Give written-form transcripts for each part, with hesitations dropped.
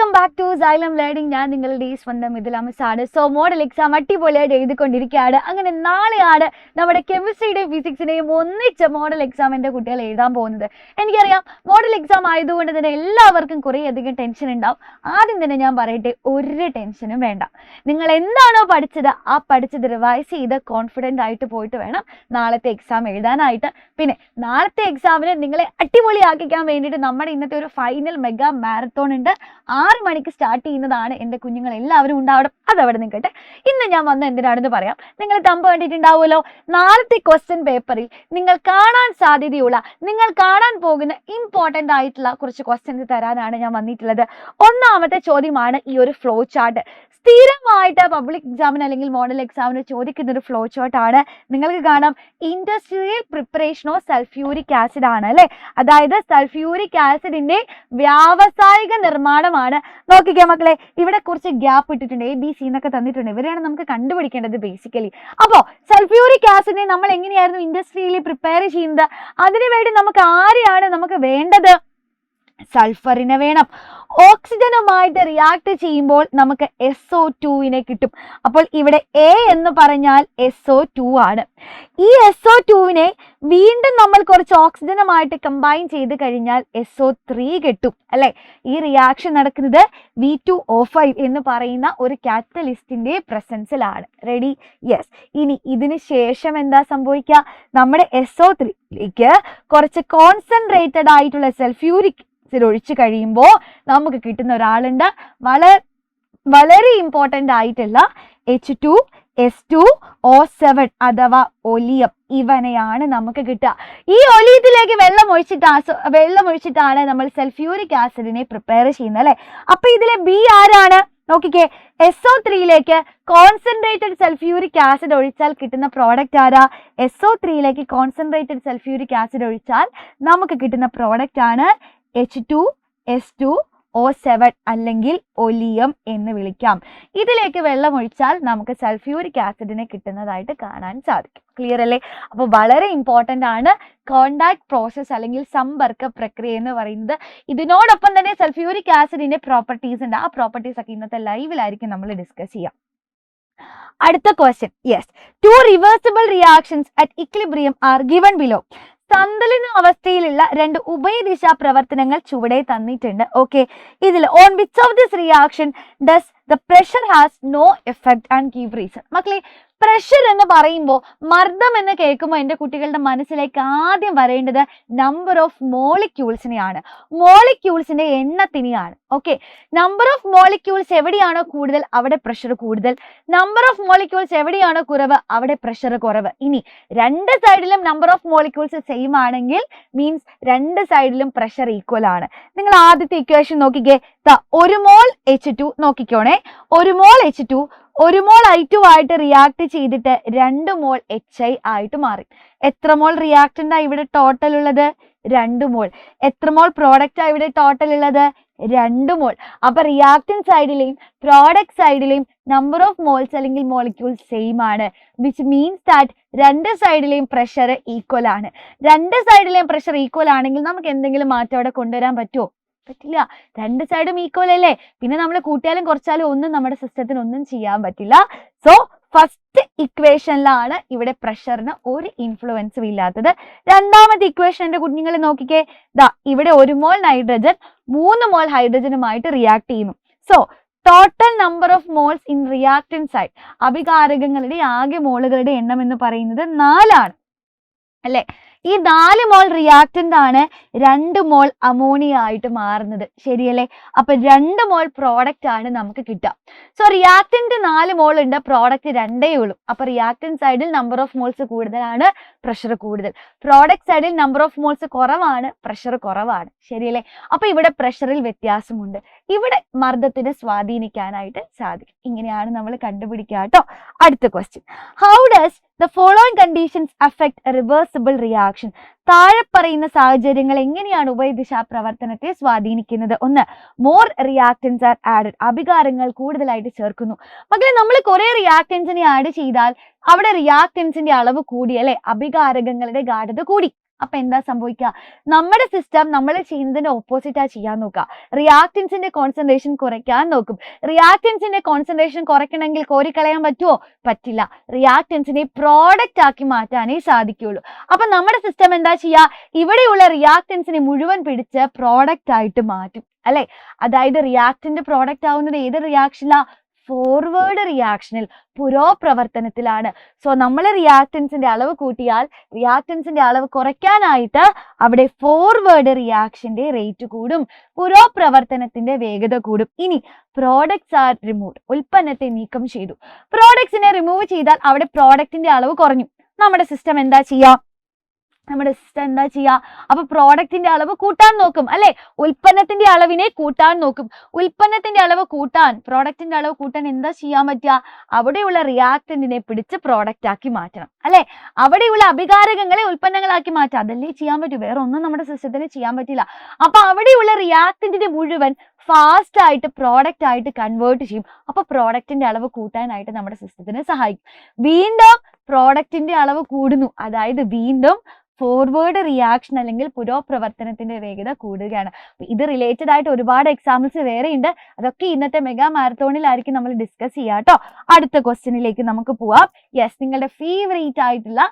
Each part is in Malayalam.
Welcome back to Xylem learning. ഞാൻ നിങ്ങളുടെ സ്വന്തം മിഥുലാമിസാണ്. സോ മോഡൽ എക്സാം അടിപൊളിയായിട്ട് എഴുതിക്കൊണ്ടിരിക്കുകയാണ്. അങ്ങനെ നാളെയാണ് നമ്മുടെ കെമിസ്ട്രിയുടെയും ഫിസിക്സിന്റെയും ഒന്നിച്ച് മോഡൽ എക്സാം എൻ്റെ കുട്ടികൾ എഴുതാൻ പോകുന്നത്. എനിക്കറിയാം മോഡൽ എക്സാം ആയതുകൊണ്ട് തന്നെ എല്ലാവർക്കും കുറേയധികം ടെൻഷൻ ഉണ്ടാവും. ആദ്യം തന്നെ ഞാൻ പറയട്ടെ, ഒരു ടെൻഷനും വേണ്ട. നിങ്ങൾ എന്താണോ പഠിച്ചത് ആ പഠിച്ചത് റിവൈസ് ചെയ്ത് കോൺഫിഡൻ്റ് ആയിട്ട് പോയിട്ട് വേണം നാളത്തെ എക്സാം എഴുതാനായിട്ട്. പിന്നെ നാളത്തെ എക്സാമിന് നിങ്ങളെ അടിപൊളിയാക്കിക്കാൻ വേണ്ടിയിട്ട് നമ്മുടെ ഇന്നത്തെ ഒരു ഫൈനൽ മെഗാ മാരത്തോൺ ഉണ്ട്. 6 മണിക്ക് സ്റ്റാർട്ട് ചെയ്യുന്നതാണ്. എൻ്റെ കുഞ്ഞുങ്ങൾ എല്ലാവരും ഉണ്ടാവണം. അതവിടെ നിൽക്കട്ടെ. ഇന്ന് ഞാൻ വന്ന എന്തിനാണെന്ന് പറയാം. നിങ്ങൾ തമ്പ് കണ്ടിട്ടുണ്ടാവുമല്ലോ. നാളത്തെ ക്വസ്റ്റ്യൻ പേപ്പറിൽ നിങ്ങൾ കാണാൻ സാധ്യതയുള്ള, നിങ്ങൾ കാണാൻ പോകുന്ന ഇമ്പോർട്ടൻ്റ് ആയിട്ടുള്ള കുറച്ച് ക്വസ്റ്റ്യൻസ് തരാനാണ് ഞാൻ വന്നിട്ടുള്ളത്. ഒന്നാമത്തെ ചോദ്യമാണ് ഈ ഒരു ഫ്ലോ ചാർട്ട്. സ്ഥിരമായിട്ട് പബ്ലിക് എക്സാമിന് അല്ലെങ്കിൽ മോഡൽ എക്സാമിന് ചോദിക്കുന്ന ഒരു ഫ്ലോ ചാർട്ട് ആണ്. നിങ്ങൾക്ക് കാണാം, industrial preparation of sulphuric acid ആണ് അല്ലെ. അതായത് സൾഫ്യൂരിക് ആസിഡിന്റെ വ്യാവസായിക നിർമ്മാണമാണ്. നോക്കിക്കേ മക്കളെ, ഇവിടെ കുറച്ച് ഗ്യാപ്പ് ഇട്ടിട്ടുണ്ട്. ABC എന്നൊക്കെ തന്നിട്ടുണ്ട്. ഇവരെയാണ് നമുക്ക് കണ്ടുപിടിക്കേണ്ടത് ബേസിക്കലി. അപ്പോൾ സൾഫ്യൂരിക് ആസിഡിനെ നമ്മൾ എങ്ങനെയായിരുന്നു ഇൻഡസ്ട്രിയിൽ പ്രിപ്പയർ ചെയ്യുന്നത്? അതിനുവേണ്ടി നമുക്ക് ആരെയാണ് നമുക്ക് വേണ്ടത്? സൾഫറിനെ വേണം. ഓക്സിജനുമായിട്ട് റിയാക്ട് ചെയ്യുമ്പോൾ നമുക്ക് SO2 കിട്ടും. അപ്പോൾ ഇവിടെ A എന്ന് പറഞ്ഞാൽ SO2 ആണ്. ഈ SO2 വീണ്ടും നമ്മൾ കുറച്ച് ഓക്സിജനുമായിട്ട് കമ്പൈൻ ചെയ്ത് കഴിഞ്ഞാൽ SO3 കിട്ടും അല്ലെ. ഈ റിയാക്ഷൻ നടക്കുന്നത് V2O5 എന്ന് പറയുന്ന ഒരു കാറ്റലിസ്റ്റിന്റെ പ്രസൻസിലാണ്. റെഡി? യെസ്. ഇനി ഇതിന് ശേഷം എന്താ സംഭവിക്കുക? നമ്മുടെ SO3യിലേക്ക് കുറച്ച് കോൺസെൻട്രേറ്റഡ് ആയിട്ടുള്ള സൾഫ്യൂരിക് ഒഴിച്ചു കഴിയുമ്പോൾ നമുക്ക് കിട്ടുന്ന ഒരാളുണ്ട്. വളരെ ഇമ്പോർട്ടൻ്റ് ആയിട്ടുള്ള H2S2O7 അഥവാ ഒലിയം. ഇവനെയാണ് നമുക്ക് കിട്ടുക. ഈ ഒലിയത്തിലേക്ക് വെള്ളം ഒഴിച്ചിട്ടാണ് നമ്മൾ സൾഫ്യൂരിക് ആസിഡിനെ പ്രിപ്പയർ ചെയ്യുന്നത് അല്ലെ. അപ്പൊ ഇതിലെ B ആരാണ്? നോക്കിക്കേ, SO3യിലേക്ക് കോൺസെൻട്രേറ്റഡ് സൾഫ്യൂരിക് ആസിഡ് ഒഴിച്ചാൽ കിട്ടുന്ന പ്രോഡക്റ്റ് ആരാ? SO3യിലേക്ക് കോൺസെൻട്രേറ്റഡ് സൾഫ്യൂരിക് ആസിഡ് ഒഴിച്ചാൽ നമുക്ക് കിട്ടുന്ന പ്രോഡക്റ്റ് ആണ് H2S2O7 അല്ലെങ്കിൽ ഒലിയം എന്ന് വിളിക്കാം. ഇതിലേക്ക് വെള്ളം ഒഴിച്ചാൽ നമുക്ക് സൾഫ്യൂരിക് ആസിഡിനെ കിട്ടുന്നതായിട്ട് കാണാൻ സാധിക്കും. ക്ലിയർ അല്ലേ? അപ്പോൾ വളരെ ഇമ്പോർട്ടൻ്റ് ആണ് കോണ്ടാക്ട് പ്രോസസ് അല്ലെങ്കിൽ സമ്പർക്ക പ്രക്രിയ എന്ന് പറയുന്നത്. ഇതിനോടൊപ്പം തന്നെ സൾഫ്യൂരിക് ആസിഡിന്റെ പ്രോപ്പർട്ടീസ് ഉണ്ട്. ആ പ്രോപ്പർട്ടീസ് ഒക്കെ ഇന്നത്തെ ലൈവിലായിരിക്കും നമ്മൾ ഡിസ്കസ് ചെയ്യാം. അടുത്ത question. Yes, 2 reversible reactions at equilibrium are given below. സന്തുലന അവസ്ഥയിലുള്ള 2 ഉഭയദിശാ പ്രവർത്തനങ്ങൾ ചുവടെ തന്നിട്ടുണ്ട്. ഓക്കെ, ഇതിൽ on which of this reaction does the pressure has no effect and give reason. മക്കളെ, പ്രഷർ എന്ന് പറയുമ്പോൾ, മർദ്ദം എന്ന് കേൾക്കുമ്പോൾ എൻ്റെ കുട്ടികളുടെ മനസ്സിലേക്ക് ആദ്യം വരേണ്ടത് നമ്പർ ഓഫ് മോളിക്യൂൾസിനെയാണ്, മോളിക്യൂൾസിന്റെ എണ്ണത്തിനെയാണ്. ഓക്കെ, നമ്പർ ഓഫ് മോളിക്യൂൾസ് എവിടെയാണോ കൂടുതൽ അവിടെ പ്രഷർ കൂടുതൽ, നമ്പർ ഓഫ് മോളിക്യൂൾസ് എവിടെയാണോ കുറവ് അവിടെ പ്രഷർ കുറവ്. ഇനി രണ്ട് സൈഡിലും നമ്പർ ഓഫ് മോളിക്യൂൾസ് സെയിം ആണെങ്കിൽ മീൻസ് രണ്ട് സൈഡിലും പ്രഷർ ഈക്വൽ ആണ്. നിങ്ങൾ ആദ്യത്തെ ഇക്വേഷൻ നോക്കിക്കേ. 1 മോൾ H2 നോക്കിക്കോണേ. 1 മോൾ H2 1 മോൾ I2 ആയിട്ട് റിയാക്ട് ചെയ്തിട്ട് 2 മോൾ HI ആയിട്ട് മാറി. എത്ര മോൾ റിയാക്ടൻ്റാ ഇവിടെ ടോട്ടൽ ഉള്ളത്? 2 മോൾ. എത്ര മോൾ പ്രോഡക്റ്റാ ഇവിടെ ടോട്ടൽ ഉള്ളത്? 2 മോൾ. അപ്പൊ റിയാക്ടന്റ് സൈഡിലെയും പ്രോഡക്റ്റ് സൈഡിലെയും നമ്പർ ഓഫ് മോൾസ് അല്ലെങ്കിൽ മോളിക്യൂൾസ് സെയിം ആണ്. വിച്ച് മീൻസ് ദാറ്റ് രണ്ട് സൈഡിലെയും പ്രഷർ ഈക്വൽ ആണ്. രണ്ട് സൈഡിലെയും പ്രഷർ ഈക്വൽ ആണെങ്കിൽ നമുക്ക് എന്തെങ്കിലും മാറ്റം അവിടെ കൊണ്ടുവരാൻ പറ്റുമോ? പറ്റില്ല. രണ്ട് സൈഡും ഈക്വൽ അല്ലേ. പിന്നെ നമ്മൾ കൂട്ടിയാലും കുറച്ചാലും ഒന്നും നമ്മുടെ സിസ്റ്റത്തിന് ഒന്നും ചെയ്യാൻ പറ്റില്ല. സോ ഫസ്റ്റ് ഇക്വേഷനിലാണ് ഇവിടെ പ്രഷറിന് ഒരു ഇൻഫ്ലുവൻസും ഇല്ലാത്തത്. രണ്ടാമത്തെ ഇക്വേഷൻ എൻ്റെ കുഞ്ഞുങ്ങൾ നോക്കിക്കേ. ഇവിടെ 1 മോൾ നൈട്രജൻ 3 മോൾ ഹൈഡ്രജനുമായിട്ട് റിയാക്ട് ചെയ്യുന്നു. So total number of moles in reactant side, അഭികാരകങ്ങളുടെ ആകെ മോളുകളുടെ എണ്ണം എന്ന് പറയുന്നത് 4 ആണ് അല്ലെ. ഈ 4 മോൾ റിയാക്ടന്റ് ആണ് 2 മോൾ അമോണിയ ആയിട്ട് മാറുന്നത്. ശരിയല്ലേ? അപ്പൊ 2 മോൾ പ്രോഡക്റ്റ് ആണ് നമുക്ക് കിട്ടുക. സോ റിയാക്ടന്റ് 4 മോൾ ഉണ്ട്, പ്രോഡക്റ്റ് 2 ഉള്ളൂ. അപ്പൊ റിയാക്ടന്റ് സൈഡിൽ നമ്പർ ഓഫ് മോൾസ് കൂടുതലാണ്, പ്രഷർ കൂടുതൽ. പ്രോഡക്റ്റ് സൈഡിൽ നമ്പർ ഓഫ് മോൾസ് കുറവാണ്, പ്രഷർ കുറവാണ്. ശരിയല്ലേ? അപ്പൊ ഇവിടെ പ്രഷറിൽ വ്യത്യാസമുണ്ട്. ഇവിടെ മർദ്ദത്തിന് സ്വാധീനിക്കാനായിട്ട് സാധിക്കും. ഇങ്ങനെയാണ് നമ്മൾ കണ്ടുപിടിക്കുക കേട്ടോ. അടുത്ത question. How does the following conditions affect a reversible reaction? താഴെ പറയുന്ന സാഹചര്യങ്ങൾ എങ്ങനെയാണ് ഉഭയദിശാ പ്രവർത്തനത്തെ സ്വാധീനിക്കുന്നത്? 1, മോർ റിയാക്ടൻസ് ആർ ആഡഡ്. അഭികാരങ്ങൾ കൂടുതലായിട്ട് ചേർക്കുന്നു. മക്കളെ, നമ്മൾ കുറെ റിയാക്ടൻസിനെ ആഡ് ചെയ്താൽ അവിടെ റിയാക്ടൻസിന്റെ അളവ് കൂടി അല്ലെ, അഭികാരകങ്ങളുടെ ഗാഢത കൂടി. അപ്പൊ എന്താ സംഭവിക്കുക? നമ്മുടെ സിസ്റ്റം നമ്മൾ ചെയ്യുന്നതിന്റെ ഓപ്പോസിറ്റാ ചെയ്യാൻ നോക്കുക. റിയാക്റ്റൻസിന്റെ കോൺസെൻട്രേഷൻ കുറയ്ക്കാൻ നോക്കും. റിയാക്റ്റൻസിന്റെ കോൺസെൻട്രേഷൻ കുറയ്ക്കണമെങ്കിൽ കോരിക്കളയാൻ പറ്റുമോ? പറ്റില്ല. റിയാക്റ്റൻസിനെ പ്രോഡക്റ്റ് ആക്കി മാറ്റാനേ സാധിക്കുകയുള്ളൂ. അപ്പൊ നമ്മുടെ സിസ്റ്റം എന്താ ചെയ്യുക? ഇവിടെയുള്ള റിയാക്റ്റൻസിനെ മുഴുവൻ പിടിച്ച് പ്രോഡക്റ്റ് ആയിട്ട് മാറ്റും അല്ലെ. അതായത് റിയാക്റ്റന്റ് പ്രോഡക്റ്റ് ആവുന്നത് ഏത് റിയാക്ഷനിലാ? ഫോർവേഡ് റിയാക്ഷനിൽ, പുരോപ്രവർത്തനത്തിലാണ്. സോ നമ്മൾ റിയാക്റ്റൻസിന്റെ അളവ് കൂട്ടിയാൽ റിയാക്റ്റൻസിന്റെ അളവ് കുറയ്ക്കാനായിട്ട് അവിടെ ഫോർവേഡ് റിയാക്ഷന്റെ റേറ്റ് കൂടും, പുരോപ്രവർത്തനത്തിന്റെ വേഗത കൂടും. ഇനി പ്രോഡക്ട്സ് ആർ റിമൂവ്ഡ്, ഉൽപ്പന്നത്തെ നീക്കം ചെയ്തു. പ്രോഡക്ട്സിനെ റിമൂവ് ചെയ്താൽ അവിടെ പ്രോഡക്റ്റിന്റെ അളവ് കുറഞ്ഞു. നമ്മുടെ സിസ്റ്റം എന്താ ചെയ്യുക? അപ്പൊ പ്രോഡക്റ്റിന്റെ അളവ് കൂട്ടാൻ നോക്കും അല്ലെ. ഉൽപ്പന്നത്തിന്റെ അളവിനെ കൂട്ടാൻ നോക്കും. ഉൽപ്പന്നത്തിന്റെ അളവ് കൂട്ടാൻ, പ്രോഡക്റ്റിന്റെ അളവ് കൂട്ടാൻ എന്താ ചെയ്യാൻ പറ്റുക? അവിടെയുള്ള റിയാക്റ്റന്റിനെ പിടിച്ച് പ്രോഡക്റ്റ് ആക്കി മാറ്റണം അല്ലെ. അവിടെയുള്ള അഭികാരകങ്ങളെ ഉൽപ്പന്നങ്ങളാക്കി മാറ്റാം. അതല്ലേ ചെയ്യാൻ പറ്റൂ, വേറെ ഒന്നും നമ്മുടെ സിസ്റ്റത്തിന് ചെയ്യാൻ പറ്റില്ല. അപ്പൊ അവിടെയുള്ള റിയാക്റ്റന്റിനെ മുഴുവൻ ഫാസ്റ്റ് ആയിട്ട് പ്രോഡക്റ്റ് ആയിട്ട് കൺവേർട്ട് ചെയ്യും. അപ്പൊ പ്രോഡക്റ്റിന്റെ അളവ് കൂട്ടാനായിട്ട് നമ്മുടെ സിസ്റ്റത്തിനെ സഹായിക്കും. വീണ്ടും പ്രോഡക്റ്റിന്റെ അളവ് കൂടുന്നു, അതായത് വീണ്ടും ഫോർവേഡ് റിയാക്ഷൻ അല്ലെങ്കിൽ പുരോപ്രവർത്തനത്തിന്റെ വേഗത കൂടുകയാണ്. ഇത് റിലേറ്റഡ് ആയിട്ട് ഒരുപാട് എക്സാമ്പിൾസ് വേറെ ഉണ്ട്. അതൊക്കെ ഇന്നത്തെ മെഗാ മാരത്തോണിലായിരിക്കും നമ്മൾ ഡിസ്കസ് ചെയ്യുക കേട്ടോ. അടുത്ത ക്വസ്റ്റ്യനിലേക്ക് നമുക്ക് പോവാം. യെസ്, നിങ്ങളുടെ ഫേവറേറ്റ് ആയിട്ടുള്ള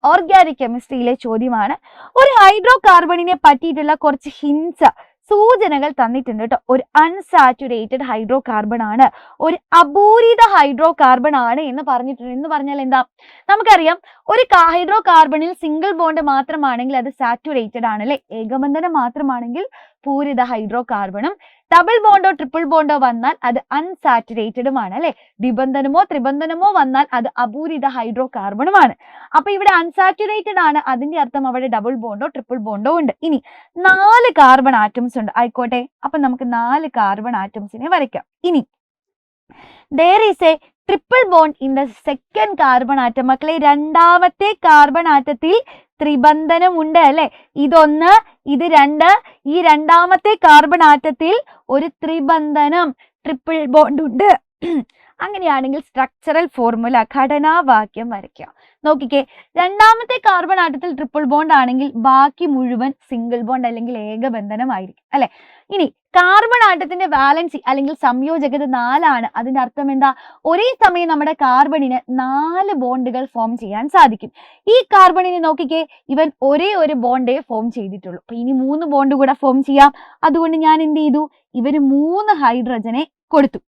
ഓർഗാനിക് കെമിസ്ട്രിയിലെ ചോദ്യമാണ്. ഒരു ഹൈഡ്രോ കാർബണിനെ പറ്റിയിട്ടുള്ള കുറച്ച് ഹിന്റ്സ്, സൂചനകൾ തന്നിട്ടുണ്ട് കേട്ടോ. ഒരു അൺസാച്ചുറേറ്റഡ് ഹൈഡ്രോ കാർബൺ ആണ്, ഒരു അപൂരിത ഹൈഡ്രോ കാർബൺ ആണ് എന്ന് പറഞ്ഞിട്ടുണ്ട്. എന്ന് പറഞ്ഞാൽ എന്താ? നമുക്കറിയാം, ഒരു ഹൈഡ്രോ കാർബണിൽ സിംഗിൾ ബോണ്ട് മാത്രമാണെങ്കിൽ അത് സാച്ചുറേറ്റഡ് ആണ് അല്ലെ. ഏകബന്ധനം മാത്രമാണെങ്കിൽ പൂരിത ഹൈഡ്രോ കാർബണും, ഡബിൾ ബോണ്ടോ ട്രിപ്പിൾ ബോണ്ടോ വന്നാൽ അത് അൺസാച്ചുറേറ്റഡുമാണ് അല്ലെ. ദ്വിബന്ധനമോ ത്രിബന്ധനമോ വന്നാൽ അത് അപൂരിത ഹൈഡ്രോ കാർബണുമാണ്. അപ്പൊ ഇവിടെ അൺസാച്ചുറേറ്റഡ് ആണ്, അതിന്റെ അർത്ഥം അവിടെ ഡബിൾ ബോണ്ടോ ട്രിപ്പിൾ ബോണ്ടോ ഉണ്ട്. ഇനി 4 കാർബൺ ആറ്റംസ് ഉണ്ട്, ആയിക്കോട്ടെ. അപ്പൊ നമുക്ക് 4 കാർബൺ ആറ്റംസിനെ വരയ്ക്കാം. ഇനി there is a triple bond in the second carbon atom. മക്കളെ, രണ്ടാമത്തെ കാർബൺ ആറ്റത്തിൽ ത്രിബന്ധനം ഉണ്ട് അല്ലെ. ഇതൊന്ന്, ഇത് 2. ഈ രണ്ടാമത്തെ കാർബൺ ആറ്റത്തിൽ ഒരു ത്രിബന്ധനം, ട്രിപ്പിൾ ബോണ്ട് ഉണ്ട്. അങ്ങനെയാണെങ്കിൽ സ്ട്രക്ചറൽ ഫോർമുല, ഘടനാവാക്യം വരയ്ക്കാം. നോക്കിക്കേ, രണ്ടാമത്തെ കാർബൺ ആറ്റത്തിൽ ട്രിപ്പിൾ ബോണ്ട് ആണെങ്കിൽ ബാക്കി മുഴുവൻ സിംഗിൾ ബോണ്ട് അല്ലെങ്കിൽ ഏകബന്ധനമായിരിക്കും അല്ലെ. ഇനി കാർബൺ ആറ്റത്തിന്റെ വാലൻസി അല്ലെങ്കിൽ സംയോജകത 4 ആണ്. അതിന്റെ അർത്ഥം എന്താ? ഒരേ സമയം നമ്മുടെ കാർബണിന് 4 ബോണ്ടുകൾ ഫോം ചെയ്യാൻ സാധിക്കും. ഈ കാർബണിനെ നോക്കിക്കേ, ഇവൻ ഒരേ ഒരു ബോണ്ടേ ഫോം ചെയ്തിട്ടുള്ളൂ. അപ്പൊ ഇനി 3 ബോണ്ട് കൂടെ ഫോം ചെയ്യാം. അതുകൊണ്ട് ഞാൻ എന്ത് ചെയ്തു? ഇവര് 3 ഹൈഡ്രജനെ കൊടുത്തു.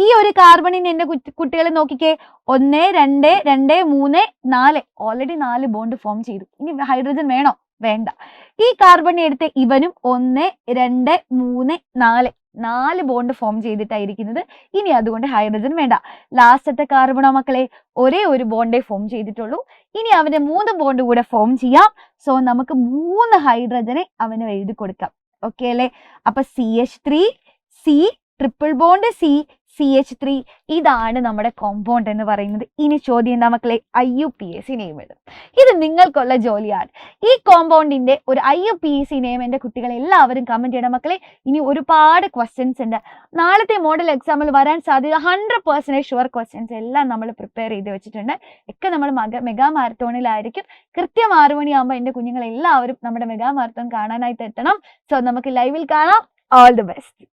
ഈ ഒരു കാർബണിന് എന്റെ കുട്ടികളെ നോക്കിക്കേ, 1 2 2 3 4, ഓൾറെഡി 4 ബോണ്ട് ഫോം ചെയ്തു. ഇനി ഹൈഡ്രജൻ വേണോ? വേണ്ട. ഈ കാർബൺ എടുത്ത് ഇവനും 1 2 3 4 ബോണ്ട് ഫോം ചെയ്തിട്ടായിരിക്കുന്നത്. ഇനി അതുകൊണ്ട് ഹൈഡ്രജൻ വേണ്ട. ലാസ്റ്റത്തെ കാർബണോ മക്കളെ? ഒരേ ഒരു ബോണ്ടേ ഫോം ചെയ്തിട്ടുള്ളൂ. ഇനി അവന് 3 ബോണ്ട് കൂടെ ഫോം ചെയ്യാം. സോ നമുക്ക് 3 ഹൈഡ്രജനെ അവന് എഴുതി കൊടുക്കാം. ഓക്കെ അല്ലേ? അപ്പൊ CH3, C, triple bond C, CH3, ഇതാണ് നമ്മുടെ കോമ്പൗണ്ട് എന്ന് പറയുന്നത്. ഇനി ചോദ്യം എന്താ മക്കളെ? IUPAC നെയിം എഴുതും. ഇത് നിങ്ങൾക്കുള്ള ജോലിയാണ്. ഈ കോമ്പൗണ്ടിന്റെ ഒരു IUPAC നെയിം എന്റെ കുട്ടികളെ എല്ലാവരും കമന്റ് ചെയ്യണം മക്കളെ. ഇനി ഒരുപാട് ക്വസ്റ്റ്യൻസ് ഉണ്ട്. നാളത്തെ മോഡൽ എക്സാമിൽ വരാൻ സാധ്യത 100% ഷുവർ ക്വസ്റ്റ്യൻസ് എല്ലാം നമ്മൾ പ്രിപ്പയർ ചെയ്ത് വെച്ചിട്ടുണ്ട്. ഒക്കെ നമ്മൾ മെഗാ മാരത്തോണിലായിരിക്കും. കൃത്യം 6 മണിയാകുമ്പോൾ എന്റെ കുഞ്ഞുങ്ങൾ എല്ലാവരും നമ്മുടെ മെഗാ മാരത്തോൺ കാണാനായിട്ട് എത്തണം. സോ നമുക്ക് ലൈവിൽ കാണാം. All the best.